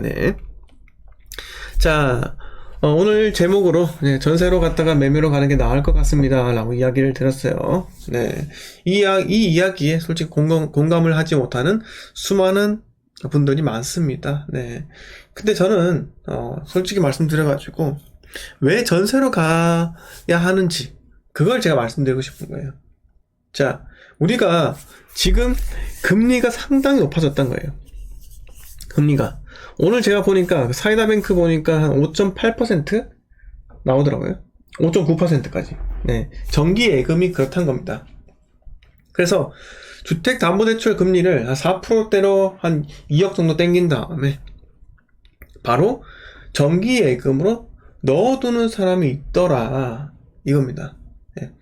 네. 자, 오늘 제목으로 전세로 갔다가 매매로 가는 게 나을 것 같습니다 라고 이야기를 드렸어요. 네. 이 이야기에 솔직히 공감을 하지 못하는 수많은 분들이 많습니다. 네. 근데 저는 솔직히 말씀드려가지고 왜 전세로 가야 하는지 그걸 제가 말씀드리고 싶은 거예요. 자, 우리가 지금 금리가 상당히 높아졌단 거예요. 금리가 오늘 제가 보니까 사이다뱅크 보니까 한 5.8% 나오더라고요. 5.9%까지. 네, 정기 예금이 그렇다는 겁니다. 그래서 주택담보대출 금리를 한 4%대로 한 2억 정도 땡긴 다음에 바로 정기 예금으로 넣어두는 사람이 있더라 이겁니다. 네.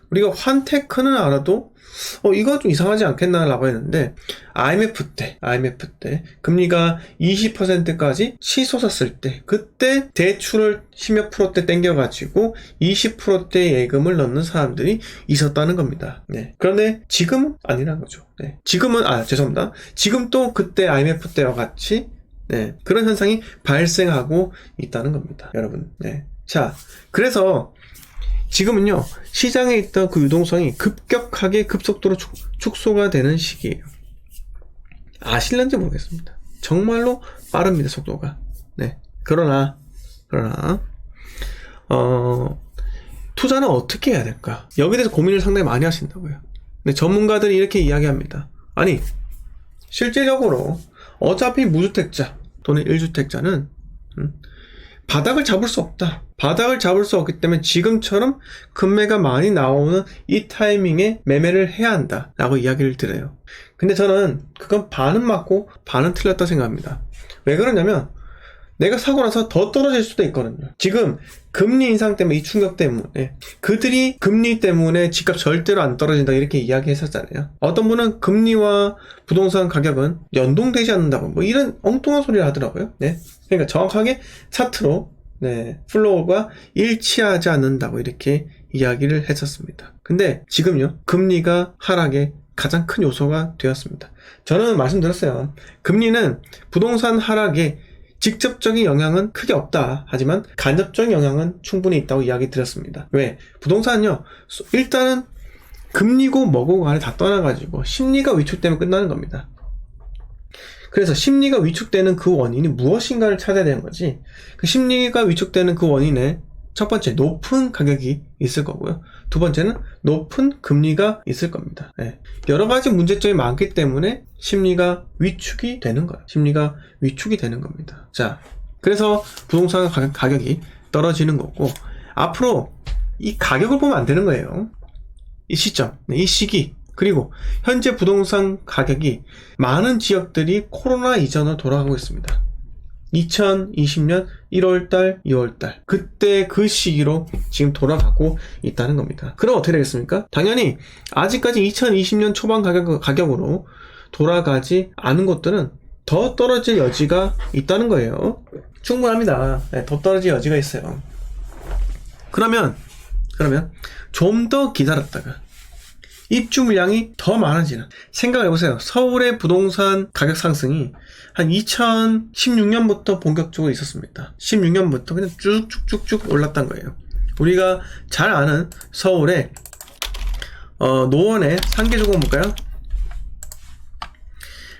우리가 환테크는 알아도 이거 좀 이상하지 않겠나 라고 했는데 IMF 때 금리가 20%까지 치솟았을 때 그때 대출을 10몇 %대 땡겨가지고 20%대 예금을 넣는 사람들이 있었다는 겁니다. 네. 그런데 지금은 아니란 거죠. 네. 지금은 죄송합니다. 지금 또 그때 IMF 때와 같이 네, 그런 현상이 발생하고 있다는 겁니다, 여러분. 네. 자, 그래서 지금은요, 시장에 있던 그 유동성이 급격하게 급속도로 축소가 되는 시기예요. 아실런지 모르겠습니다. 정말로 빠릅니다, 속도가. 네. 그러나, 투자는 어떻게 해야 될까? 여기에 대해서 고민을 상당히 많이 하신다고요. 근데 전문가들이 이렇게 이야기합니다. 아니, 실제적으로 어차피 무주택자 또는 1주택자는 바닥을 잡을 수 없다. 바닥을 잡을 수 없기 때문에 지금처럼 금매가 많이 나오는 이 타이밍에 매매를 해야 한다 라고 이야기를 드려요. 근데 저는 그건 반은 맞고 반은 틀렸다 생각합니다. 왜 그러냐면 내가 사고 나서 더 떨어질 수도 있거든요. 지금 금리 인상 때문에 이 충격 때문에 그들이 금리 때문에 집값 절대로 안 떨어진다 이렇게 이야기했었잖아요. 어떤 분은 금리와 부동산 가격은 연동되지 않는다고 뭐 이런 엉뚱한 소리를 하더라고요. 네. 그러니까 정확하게 차트로 플로우가 일치하지 않는다고 이렇게 이야기를 했었습니다. 근데 지금요, 금리가 하락의 가장 큰 요소가 되었습니다. 저는 말씀드렸어요. 금리는 부동산 하락에 직접적인 영향은 크게 없다. 하지만 간접적인 영향은 충분히 있다고 이야기 드렸습니다. 왜? 부동산은요, 일단은 금리고 뭐고 간에 다 떠나가지고 심리가 위축되면 끝나는 겁니다. 그래서 심리가 위축되는 그 원인이 무엇인가를 찾아야 되는 거지. 그 심리가 위축되는 그 원인에 첫 번째 높은 가격이 있을 거고요. 두 번째는 높은 금리가 있을 겁니다. 네. 여러 가지 문제점이 많기 때문에 심리가 위축이 되는 거예요. 심리가 위축이 되는 겁니다. 자, 그래서 부동산 가격이 떨어지는 거고 앞으로 이 가격을 보면 안 되는 거예요. 이 시점, 이 시기 그리고 현재 부동산 가격이 많은 지역들이 코로나 이전으로 돌아가고 있습니다. 2020년 1월달, 2월달 그때 그 시기로 지금 돌아가고 있다는 겁니다. 그럼 어떻게 되겠습니까? 당연히 아직까지 2020년 초반 가격으로 돌아가지 않은 곳들은 더 떨어질 여지가 있다는 거예요. 충분합니다. 네, 더 떨어질 여지가 있어요. 그러면 좀 더 기다렸다가 입주 물량이 더 많아지는 생각해보세요. 서울의 부동산 가격 상승이 한 2016년부터 본격적으로 있었습니다. 16년부터 그냥 쭉쭉쭉쭉 올랐단 거예요. 우리가 잘 아는 서울의 노원의 상계주공 볼까요?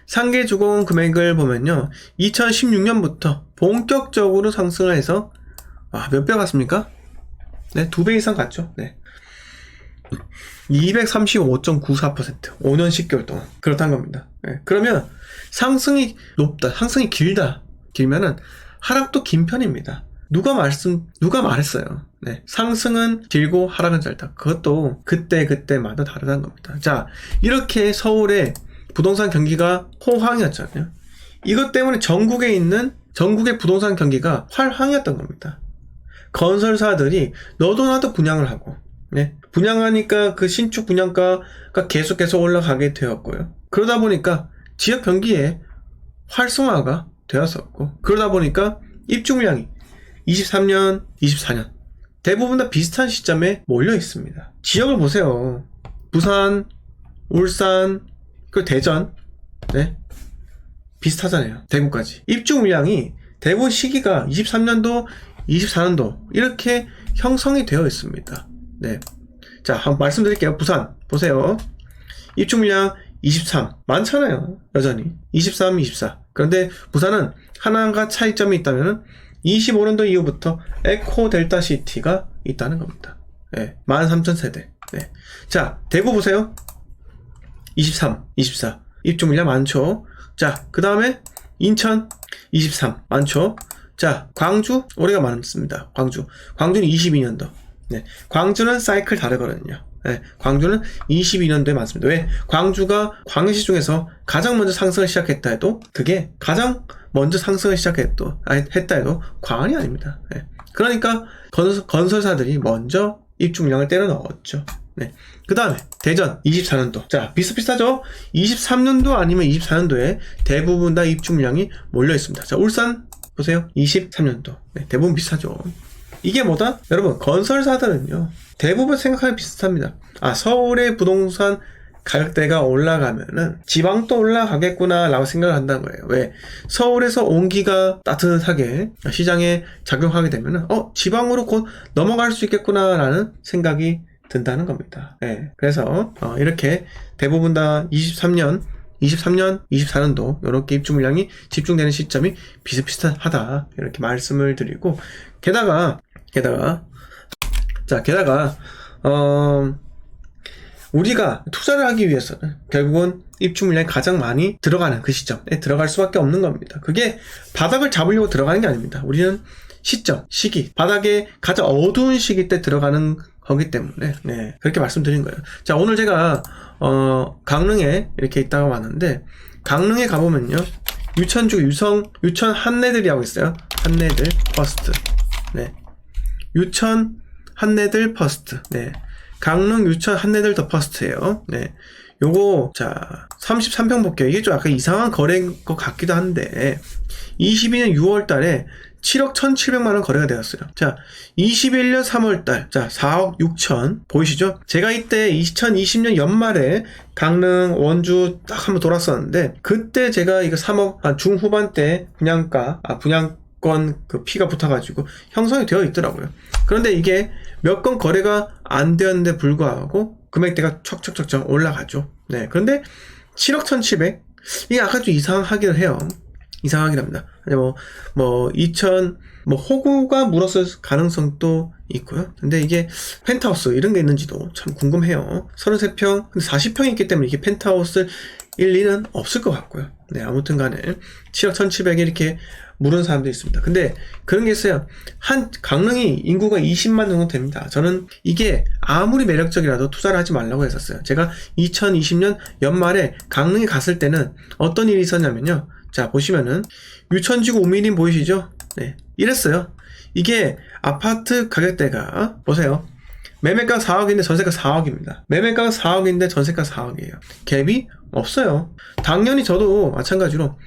상계주공 금액을 보면요, 2016년부터 본격적으로 상승을 해서 몇 배 갔습니까? 네, 2배 이상 갔죠. 네. 235.94% 5년 10개월 동안 그렇다는 겁니다. 네. 그러면 상승이 높다, 상승이 길면은 하락도 긴 편입니다. 누가 말했어요. 네. 상승은 길고 하락은 짧다. 그것도 그때마다 다르다는 겁니다. 자, 이렇게 서울의 부동산 경기가 호황이었잖아요. 이것 때문에 전국의 부동산 경기가 활황이었던 겁니다. 건설사들이 너도 나도 분양을 하고, 네. 분양하니까 그 신축 분양가가 계속해서 올라가게 되었고요. 그러다 보니까 지역 경기에 활성화가 되었었고, 그러다 보니까 입주 물량이 23년, 24년 대부분 다 비슷한 시점에 몰려 있습니다. 지역을 보세요. 부산, 울산, 그리고 대전, 네. 비슷하잖아요. 대구까지. 입주 물량이 대구 시기가 23년도, 24년도 이렇게 형성이 되어 있습니다. 네. 자, 한번 말씀드릴게요. 부산 보세요. 입주 물량 23 많잖아요. 여전히 23, 24. 그런데 부산은 하나가 차이점이 있다면 25년도 이후부터 에코 델타 시티가 있다는 겁니다. 네, 13,000세대. 네. 자, 대구 보세요. 23, 24. 입주 물량 많죠. 자, 그 다음에 인천 23 많죠. 자, 광주 올해가 많습니다. 광주는 22년도. 네, 광주는 사이클 다르거든요. 네, 광주는 22년도에 많습니다. 왜? 광주가 광역시 중에서 가장 먼저 상승을 시작했다 해도 그게 가장 먼저 상승을 했다 해도 과언이 아닙니다. 네. 그러니까 건설사들이 먼저 입주 물량을 때려 넣었죠. 네. 그 다음에 대전 24년도. 자, 비슷비슷하죠? 23년도 아니면 24년도에 대부분 다 입주 물량이 몰려 있습니다. 자, 울산 보세요. 23년도. 네, 대부분 비슷하죠. 이게 뭐다? 여러분, 건설사들은요, 대부분 생각하기 비슷합니다. 아, 서울의 부동산 가격대가 올라가면은 지방도 올라가겠구나 라고 생각을 한다는 거예요. 왜? 서울에서 온기가 따뜻하게 시장에 작용하게 되면은 지방으로 곧 넘어갈 수 있겠구나 라는 생각이 든다는 겁니다. 네, 그래서 이렇게 대부분 다 23년, 24년도 이렇게 입주 물량이 집중되는 시점이 비슷비슷하다 이렇게 말씀을 드리고, 게다가 우리가 투자를 하기 위해서는 결국은 입주 물량이 가장 많이 들어가는 그 시점에 들어갈 수밖에 없는 겁니다. 그게 바닥을 잡으려고 들어가는 게 아닙니다. 우리는 시기, 바닥에 가장 어두운 시기 때 들어가는 거기 때문에, 네, 그렇게 말씀드린 거예요. 자, 오늘 제가 강릉에 이렇게 있다가 왔는데, 강릉에 가보면요, 유천 한내들이라고 있어요. 한내들 퍼스트. 네, 유천 한내들 퍼스트. 네, 강릉 유천 한내들 더 퍼스트예요. 네, 요거 자 33평 볼게요. 이게 좀 약간 이상한 거래인 것 같기도 한데 22년 6월 달에 7억 1,700만원 거래가 되었어요. 자, 21년 3월 달, 자, 4억 6천. 보이시죠? 제가 이때 2020년 연말에 강릉, 원주 딱 한번 돌았었는데, 그때 제가 이거 3억, 중후반 때 분양권 그 피가 붙어가지고 형성이 되어 있더라고요. 그런데 이게 몇 건 거래가 안 되었는데 불구하고 금액대가 척척척척 올라가죠. 네. 그런데 7억 1,700? 이게 약간 좀 이상하긴 해요. 이상하긴 합니다. 호구가 물었을 가능성도 있고요. 근데 이게 펜트하우스 이런 게 있는지도 참 궁금해요. 33평, 근데 40평이 있기 때문에 이게 펜트하우스 일리는 없을 것 같고요. 네, 아무튼 간에 7억 1,700에 이렇게 물은 사람도 있습니다. 근데 그런 게 있어요. 강릉이 인구가 20만 정도 됩니다. 저는 이게 아무리 매력적이라도 투자를 하지 말라고 했었어요. 제가 2020년 연말에 강릉에 갔을 때는 어떤 일이 있었냐면요. 자, 보시면은 유천지구 5mm 보이시죠? 네, 이랬어요. 이게 아파트 가격대가 보세요. 매매가 4억인데 전세가 4억입니다. 매매가 4억인데 전세가 4억이에요. 갭이 없어요. 당연히 저도 마찬가지로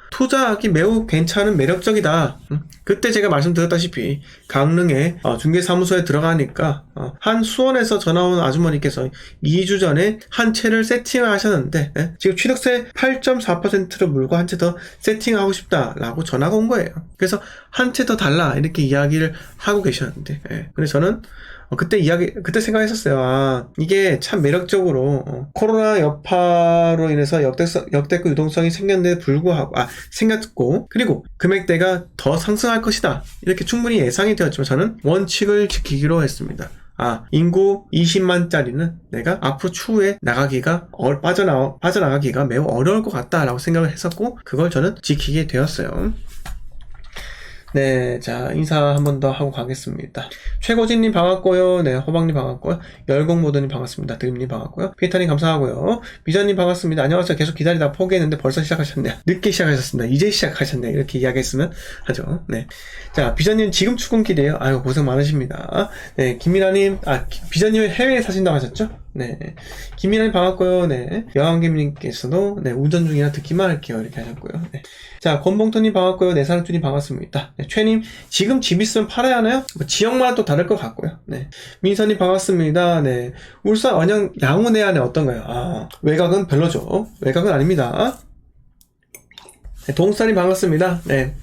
투자하기 매우 괜찮은 매력적이다. 그때 제가 말씀드렸다시피 강릉에 중개사무소에 들어가니까 한 수원에서 전화 온 아주머니께서 2주 전에 한 채를 세팅을 하셨는데 지금 취득세 8.4%를 물고 한 채 더 세팅하고 싶다라고 전화가 온 거예요. 그래서 한 채 더 달라 이렇게 이야기를 하고 계셨는데 근데 저는 그때 생각했었어요. 이게 참 매력적으로, 코로나 여파로 인해서 역대급 유동성이 생겼고, 그리고 금액대가 더 상승할 것이다. 이렇게 충분히 예상이 되었지만 저는 원칙을 지키기로 했습니다. 인구 20만짜리는 내가 앞으로 추후에 빠져나가기가 매우 어려울 것 같다라고 생각을 했었고, 그걸 저는 지키게 되었어요. 네, 자, 인사 한 번 더 하고 가겠습니다. 최고진님 반갑고요. 네, 호박님 반갑고요. 열공모드님 반갑습니다. 드림님 반갑고요. 피터님 감사하고요. 비전님 반갑습니다. 안녕하세요. 계속 기다리다 포기했는데 벌써 시작하셨네요. 늦게 시작하셨습니다. 이제 시작하셨네요. 이렇게 이야기했으면 하죠. 네. 자, 비전님 지금 출근길이에요. 아유, 고생 많으십니다. 네, 김미라님, 비전님은 해외에 사신다고 하셨죠? 네. 김미라님 반갑고요. 네. 여왕김님께서도, 네, 운전 중이라 듣기만 할게요. 이렇게 하셨고요. 네. 자, 권봉토님 반갑고요. 내사랑주님 반갑습니다. 네, 최님, 지금 집 있으면 팔아야 하나요? 지역마다 또 다를 것 같고요. 네. 민서님 반갑습니다. 네. 울산 원양 양우 내안에 어떤가요? 외곽은 별로죠. 외곽은 아닙니다. 네, 동산이 반갑습니다. 네.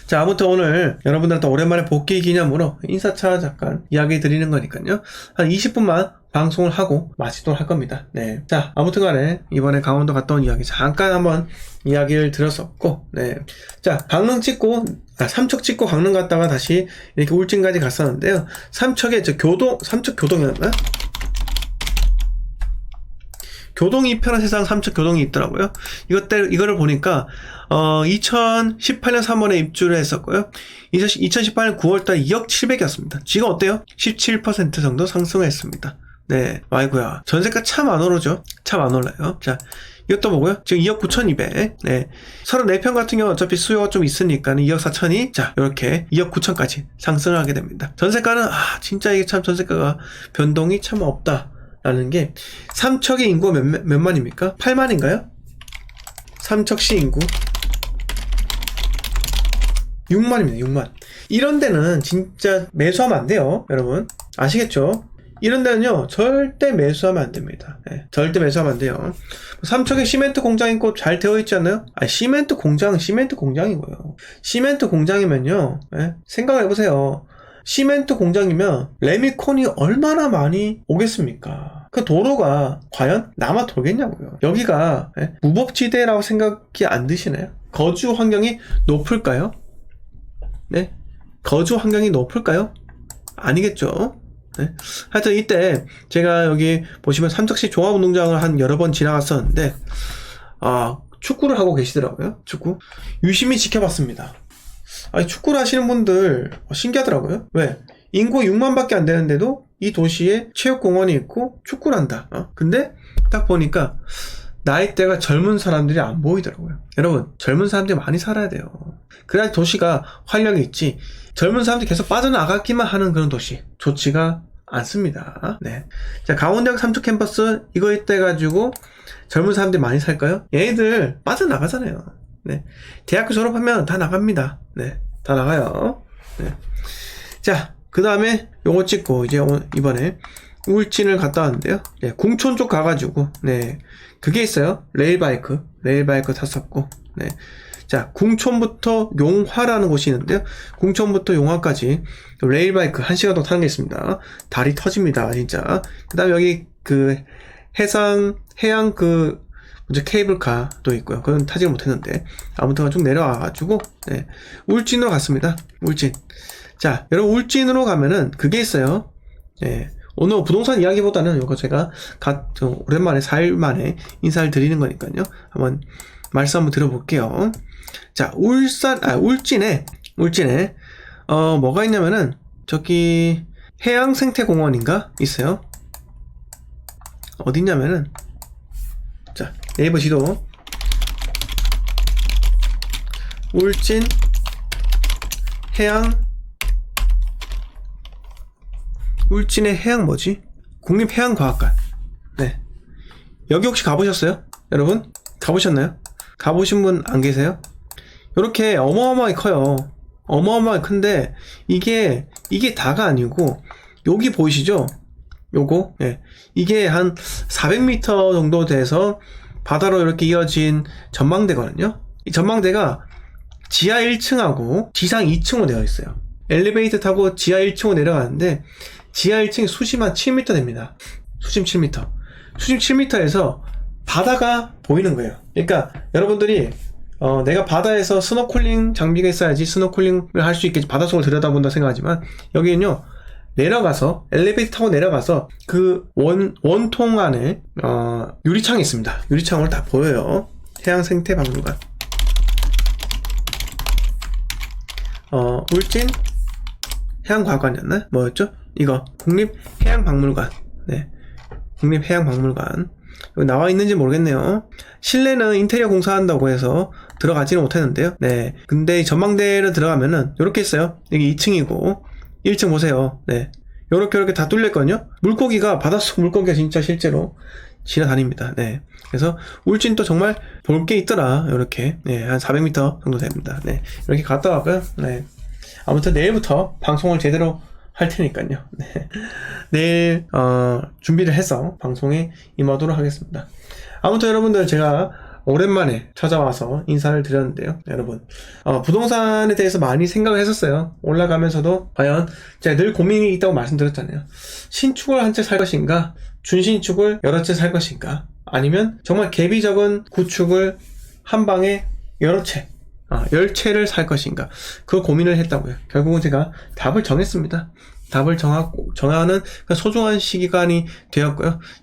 자, 아무튼 오늘 여러분들한테 오랜만에 복귀 기념으로 인사차 잠깐 이야기 드리는 거니까요. 한 20분만 방송을 하고 마치도록 할 겁니다. 네. 자, 아무튼 간에 이번에 강원도 갔다 온 이야기 잠깐 한번 이야기를 드렸었고, 네. 자, 강릉 찍고, 삼척 찍고 강릉 갔다가 다시 이렇게 울진까지 갔었는데요. 삼척에 삼척 교동이었나? 교동이 이편한 세상 삼척 교동이 있더라고요. 이거를 보니까 2018년 3월에 입주를 했었고요. 2018년 9월달 2억 7백이었습니다. 지금 어때요? 17% 정도 상승했습니다. 네, 아이고야. 전세가 참 안 오르죠? 참 안 올라요. 자, 이것도 보고요. 지금 2억 9,200. 네. 34평 같은 경우 어차피 수요가 좀 있으니까 2억 4천이, 자, 이렇게 2억 9천까지 상승을 하게 됩니다. 전세가는, 진짜 이게 참 전세가가 변동이 참 없다라는 게, 삼척의 인구가 몇 만입니까? 8만인가요? 삼척시 인구? 6만입니다, 6만. 이런 데는 진짜 매수하면 안 돼요, 여러분. 아시겠죠? 이런 데는요, 절대 매수하면 안 됩니다. 네, 절대 매수하면 안 돼요. 삼척에 시멘트 공장 있고 잘 되어 있지 않나요? 시멘트 공장이고요. 시멘트 공장이면요, 네, 생각을 해보세요. 시멘트 공장이면 레미콘이 얼마나 많이 오겠습니까? 그 도로가 과연 남아 돌겠냐고요. 여기가 네, 무법지대라고 생각이 안 드시나요? 거주 환경이 높을까요? 네? 거주 환경이 높을까요? 아니겠죠? 네. 하여튼 이때 제가 여기 보시면 삼척시 종합운동장을 한 여러 번 지나갔었는데 축구를 하고 계시더라고요. 축구 유심히 지켜봤습니다. 축구를 하시는 분들 신기하더라고요. 왜? 인구 6만 밖에 안 되는데도 이 도시에 체육공원이 있고 축구를 한다. 근데 딱 보니까 나이대가 젊은 사람들이 안 보이더라고요. 여러분, 젊은 사람들이 많이 살아야 돼요. 그래야 도시가 활력이 있지. 젊은 사람들이 계속 빠져나가기만 하는 그런 도시 좋지가 않습니다. 네. 자, 강원대학 삼척 캠퍼스 이거 이때 가지고 젊은 사람들이 많이 살까요? 얘네들 빠져나가잖아요. 네. 대학교 졸업하면 다 나갑니다. 네. 다 나가요. 네. 자, 그 다음에 요거 찍고 이제 이번에 울진을 갔다 왔는데요. 네, 궁촌 쪽 가가지고, 네. 그게 있어요. 레일바이크 탔었고, 네. 자, 궁촌부터 용화라는 곳이 있는데요. 궁촌부터 용화까지 레일바이크 1시간 동안 타는 게 있습니다. 다리 터집니다, 진짜. 그 다음에 여기 해양 케이블카도 있고요. 그건 타지를 못했는데. 아무튼 쭉 내려와가지고, 네. 울진으로 갔습니다. 울진. 자, 여러분, 울진으로 가면은 그게 있어요. 네. 오늘 부동산 이야기보다는 요거 제가 오랜만에 4일 만에 인사를 드리는 거니까요. 한번 말씀 한번 들어볼게요. 자, 울진에 뭐가 있냐면은 저기 해양생태공원인가 있어요. 어디냐면은 자, 네이버 지도 울진 울진의 해양 뭐지? 국립해양과학관. 네. 여기 혹시 가보셨어요? 여러분? 가보셨나요? 가보신 분 안 계세요? 요렇게 어마어마하게 커요. 어마어마하게 큰데, 이게 다가 아니고, 여기 보이시죠? 요거? 네. 이게 한 400m 정도 돼서 바다로 이렇게 이어진 전망대거든요? 이 전망대가 지하 1층하고 지상 2층으로 되어 있어요. 엘리베이터 타고 지하 1층으로 내려가는데, 지하 1층이 수심 한 7m 됩니다. 수심 7m. 수심 7m에서 바다가 보이는 거예요. 그러니까 여러분들이 내가 바다에서 스노클링 장비가 있어야지 스노클링을 할 수 있겠지, 바닷속을 들여다본다 생각하지만, 여기는요 내려가서 엘리베이터 타고 내려가서 그 원통 안에 유리창이 있습니다. 유리창으로 다 보여요. 해양생태박물관. 울진 해양과학관이었나? 뭐였죠? 이거 국립해양박물관. 네, 국립해양박물관. 여기 나와 있는지 모르겠네요. 실내는 인테리어 공사한다고 해서 들어가지는 못했는데요. 네, 근데 이 전망대를 들어가면은 요렇게 있어요. 여기 2층이고 1층 보세요. 네, 요렇게 다 뚫렸거든요. 물고기가, 바닷속 물고기가 진짜 실제로 지나다닙니다. 네, 그래서 울진 또 정말 볼 게 있더라. 요렇게, 네, 한 400m 정도 됩니다. 네, 이렇게 갔다 왔고요. 네, 아무튼 내일부터 방송을 제대로 할 테니까요. 네. 내일 준비를 해서 방송에 임하도록 하겠습니다. 아무튼 여러분들, 제가 오랜만에 찾아와서 인사를 드렸는데요. 여러분, 부동산에 대해서 많이 생각을 했었어요. 올라가면서도 과연 제가 늘 고민이 있다고 말씀드렸잖아요. 신축을 한 채 살 것인가, 준신축을 여러 채 살 것인가, 아니면 정말 갭이 적은 구축을 한 방에 여러 채, 10채를 살 것인가, 그 고민을 했다고요. 결국은 제가 답을 정했습니다. 답을 정하는 소중한 시간이 되었고요.